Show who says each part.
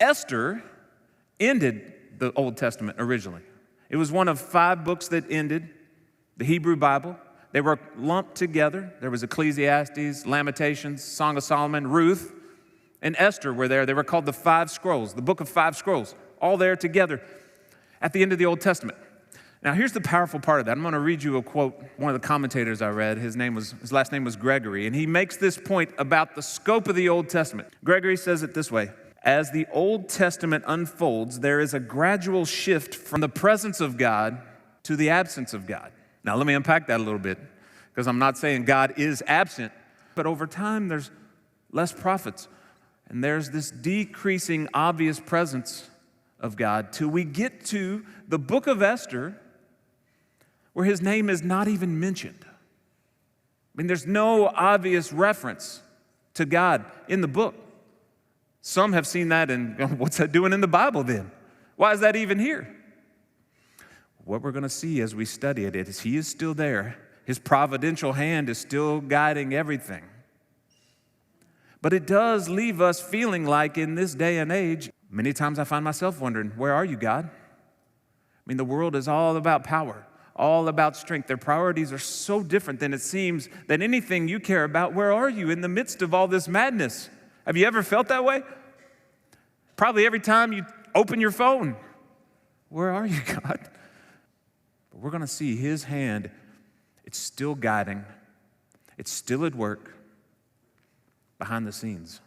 Speaker 1: Esther ended the Old Testament originally. It was one of 5 books that ended the Hebrew Bible. They were lumped together. There was Ecclesiastes, Lamentations, Song of Solomon, Ruth, and Esther were there. They were called the 5 scrolls, the book of 5 scrolls, all there together at the end of the Old Testament. Now, here's the powerful part of that. I'm going to read you a quote. One of the commentators I read, his last name was Gregory, and he makes this point about the scope of the Old Testament. Gregory says it this way: as the Old Testament unfolds, there is a gradual shift from the presence of God to the absence of God. Now, let me unpack that a little bit, because I'm not saying God is absent, but over time, there's less prophets, and there's this decreasing obvious presence of God till we get to the book of Esther, where his name is not even mentioned. I mean, there's no obvious reference to God in the book. Some have seen that and go, what's that doing in the Bible then? Why is that even here? What we're going to see as we study it is he is still there. His providential hand is still guiding everything. But it does leave us feeling like in this day and age, many times I find myself wondering, where are you, God? I mean, the world is all about power, all about strength. Their priorities are so different than it seems than anything you care about. Where are you in the midst of all this madness? Have you ever felt that way? Probably every time you open your phone. Where are you, God? But we're going to see his hand. It's still guiding. It's still at work behind the scenes.